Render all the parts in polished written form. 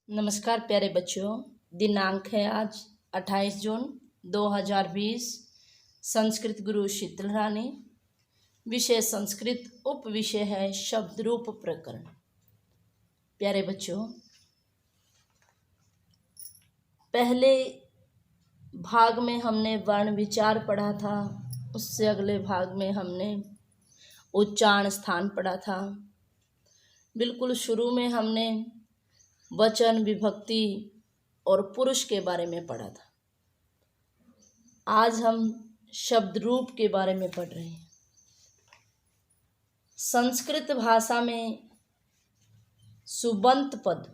नमस्कार प्यारे बच्चों। दिनांक है आज 28 जून 2020। संस्कृत गुरु शीतल रानी। विषय संस्कृत। उप विषय है शब्द रूप प्रकरण। प्यारे बच्चों, पहले भाग में हमने वर्ण विचार पढ़ा था। उससे अगले भाग में हमने उच्चारण स्थान पढ़ा था। बिल्कुल शुरू में हमने वचन, विभक्ति और पुरुष के बारे में पढ़ा था। आज हम शब्द रूप के बारे में पढ़ रहे हैं। संस्कृत भाषा में सुबंत पद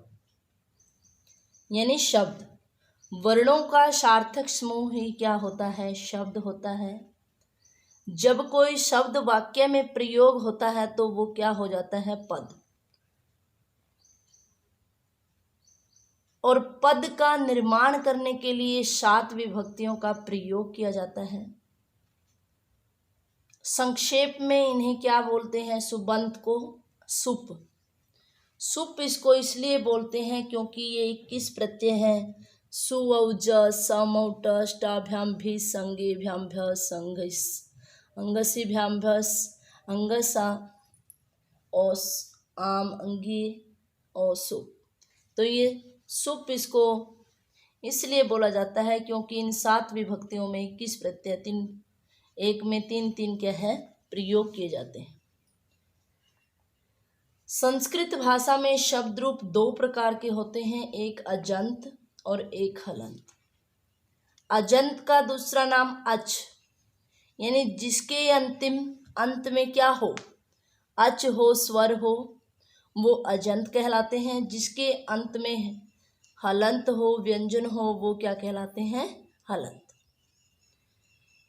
यानी शब्द, वर्णों का सार्थक समूह ही क्या होता है? शब्द होता है। जब कोई शब्द वाक्य में प्रयोग होता है तो वो क्या हो जाता है? पद। और पद का निर्माण करने के लिए 7 विभक्तियों का प्रयोग किया जाता है। संक्षेप में इन्हें क्या बोलते हैं? सुबंत को सुप। सुप इसको इसलिए बोलते हैं क्योंकि ये 21 प्रत्यय है। सु औ ज सम औ ट ष्टाभ्याम भी संगेभ्याम भ्य संगस अंगसीभ्याम भस अंगसा ओस आम अंगी ओ सुप। तो ये सुप इसको इसलिए बोला जाता है क्योंकि इन 7 विभक्तियों में 21 प्रत्यय 3 एक में 3 क्या है? प्रयोग किए जाते हैं। संस्कृत भाषा में शब्द रूप 2 प्रकार के होते हैं, एक अजंत और एक हलंत। अजंत का दूसरा नाम अच, यानी जिसके अंत में क्या हो? अच हो, स्वर हो, वो अजंत कहलाते हैं। जिसके अंत में हलंत हो, व्यंजन हो, वो क्या कहलाते हैं? हलंत।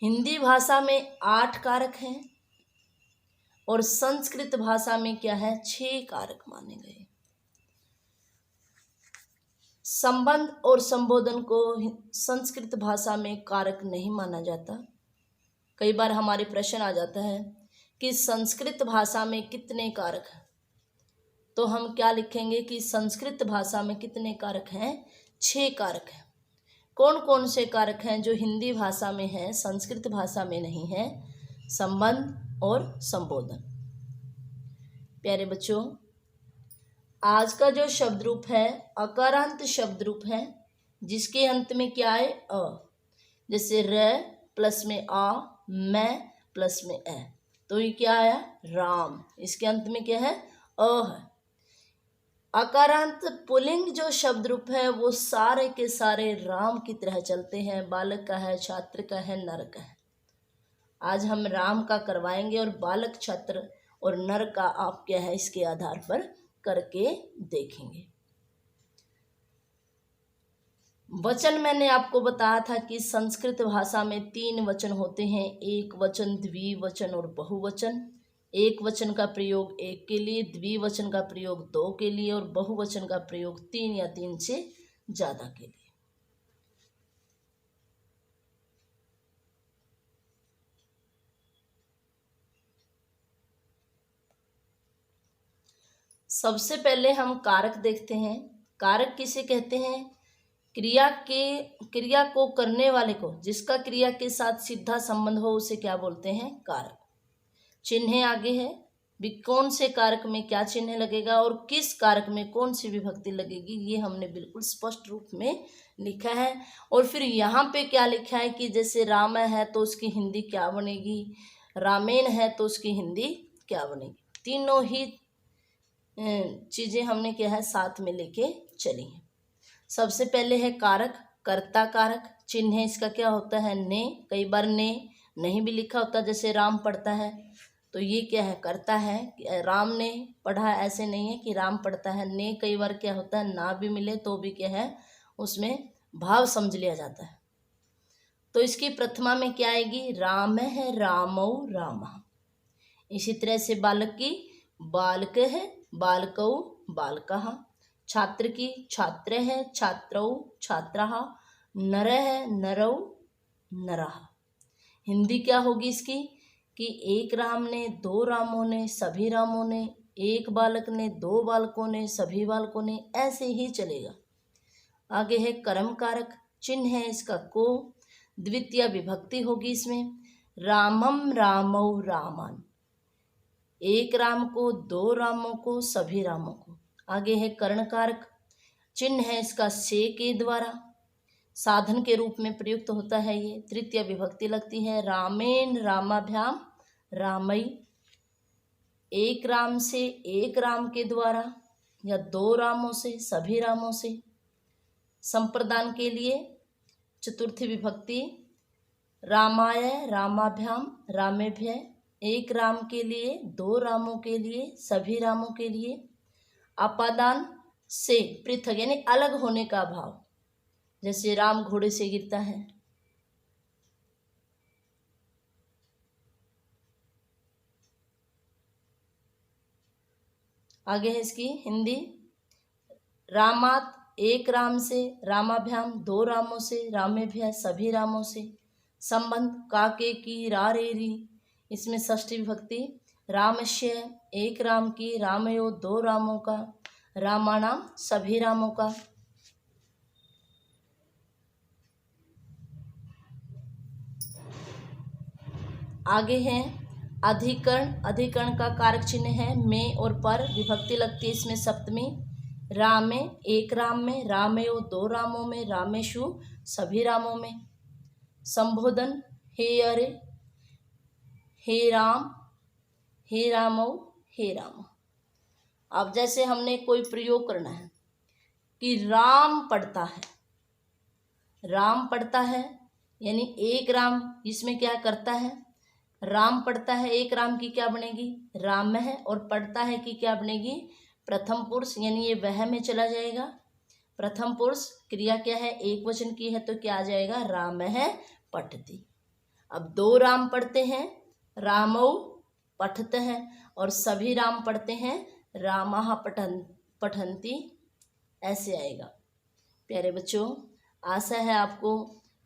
हिंदी भाषा में 8 कारक हैं और संस्कृत भाषा में क्या है? 6 कारक माने गए। संबंध और संबोधन को संस्कृत भाषा में कारक नहीं माना जाता। कई बार हमारे प्रश्न आ जाता है कि संस्कृत भाषा में कितने कारक हैं, तो हम क्या लिखेंगे कि संस्कृत भाषा में कितने कारक हैं? 6 कारक हैं। कौन कौन से कारक हैं जो हिंदी भाषा में हैं, संस्कृत भाषा में नहीं है? संबंध और संबोधन। प्यारे बच्चों, आज का जो शब्द रूप है अकारांत शब्द रूप है, जिसके अंत में क्या है? अ। जैसे र प्लस में आ, मैं प्लस में ए, तो ये क्या आया? राम। इसके अंत में क्या है? अ है। अकारांत पुल्लिंग जो शब्द रूप है वो सारे के सारे राम की तरह चलते हैं। बालक का है, छात्र का है, नर का है। आज हम राम का करवाएंगे और बालक, छात्र और नर का आप क्या है इसके आधार पर करके देखेंगे। वचन मैंने आपको बताया था कि संस्कृत भाषा में 3 वचन होते हैं, एक वचन, द्विवचन और बहुवचन। एक वचन का प्रयोग 1 के लिए, द्विवचन का प्रयोग 2 के लिए और बहुवचन का प्रयोग 3 या 3 से ज्यादा के लिए। सबसे पहले हम कारक देखते हैं। कारक किसे कहते हैं? क्रिया को करने वाले को, जिसका क्रिया के साथ सीधा संबंध हो, उसे क्या बोलते हैं? कारक। चिन्ह आगे है भी कौन से कारक में क्या चिन्ह लगेगा और किस कारक में कौन सी विभक्ति लगेगी, ये हमने बिल्कुल स्पष्ट रूप में लिखा है। और फिर यहाँ पे क्या लिखा है कि जैसे राम है तो उसकी हिंदी क्या बनेगी, रामेन है तो उसकी हिंदी क्या बनेगी। तीनों ही चीजें हमने क्या है साथ में लेके चली हैं। सबसे पहले है कारक, कर्ता कारक। चिन्ह इसका क्या होता है? ने। कई बार ने नहीं भी लिखा होता, जैसे राम पढ़ता है तो ये क्या है? करता है। राम ने पढ़ा, ऐसे नहीं है कि राम पढ़ता है। ने कई बार क्या होता है? ना भी मिले तो भी क्या है उसमें भाव समझ लिया जाता है। तो इसकी प्रथमा में क्या आएगी? राम है, रामौ रामा। इसी तरह से बालक की बालक है, बालकौ बालकः। छात्र की छात्र है, छात्रौ छात्रः। नर है, नरौ नरः। हिंदी क्या होगी इसकी कि एक राम ने, 2 रामों ने, सभी रामों ने, एक बालक ने, 2 बालकों ने, सभी बालकों ने, ऐसे ही चलेगा। आगे है कर्म कारक, चिन्ह है इसका को, द्वितीय विभक्ति होगी इसमें, रामम रामौ रामान, एक राम को, दो रामों को, सभी रामों को। आगे है कर्ण कारक, चिन्ह है इसका से के द्वारा, साधन के रूप में प्रयुक्त होता है ये, तृतीय विभक्ति लगती है, रामेन रामाभ्याम रामई, एक राम से, एक राम के द्वारा या दो रामों से, सभी रामों से। संप्रदान के लिए चतुर्थी विभक्ति, रामाय रामाभ्याम रामेभ्य, एक राम के लिए, दो रामों के लिए, सभी रामों के लिए। अपादान से पृथक यानी अलग होने का भाव, जैसे राम घोड़े से गिरता है। आगे है इसकी हिंदी, रामात एक राम से, रामाभ्याम दो रामों से, रामेभ्य सभी रामों से। संबंध काके की रा रे री, इसमें षष्ठी विभक्ति, रामस्य एक राम की, रामयो दो रामों का, रामाणाम सभी रामों का। आगे है अधिकरण, अधिकरण का कारक चिन्ह है में और पर, विभक्ति लगती है इसमें सप्तमी, रामे एक राम में, रामयो दो रामों में, रामेशु सभी रामों में। संबोधन हे अरे, हे राम, हे रामो, हे राम। अब जैसे हमने कोई प्रयोग करना है कि राम पढ़ता है, राम पढ़ता है यानी एक राम, इसमें क्या करता है, राम पढ़ता है, एक राम की क्या बनेगी, राम है, और पढ़ता है कि क्या बनेगी, प्रथम पुरुष, यानी ये वह में चला जाएगा। प्रथम पुरुष क्रिया क्या है, एक वचन की है, तो क्या आ जाएगा, राम है पठती। अब दो राम पढ़ते हैं, रामौ पठते हैं, और सभी राम पढ़ते हैं, रामः पठन्ति, ऐसे आएगा। प्यारे बच्चों, आशा है आपको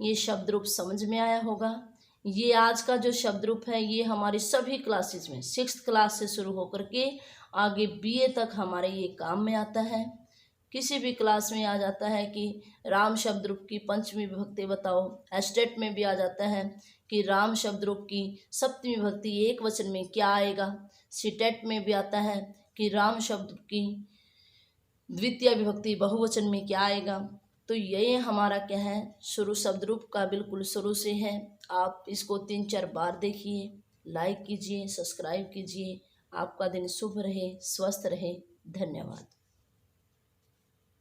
ये शब्द रूप समझ में आया होगा। ये आज का जो शब्द रूप है ये हमारी सभी क्लासेस में 6th क्लास से शुरू होकर के आगे BA तक हमारे ये काम में आता है। किसी भी क्लास में आ जाता है कि राम शब्द रूप की पंचमी विभक्ति बताओ, एस्टेट में भी आ जाता है कि राम शब्द रूप की सप्तमी विभक्ति एक वचन में क्या आएगा, सीटेट में भी आता है कि राम शब्द की द्वितीय विभक्ति बहुवचन में क्या आएगा। तो ये हमारा क्या है, शुरू शब्द रूप का बिल्कुल शुरू से है। आप इसको 3-4 बार देखिए, लाइक कीजिए, सब्सक्राइब कीजिए। आपका दिन शुभ रहे, स्वस्थ रहे। धन्यवाद।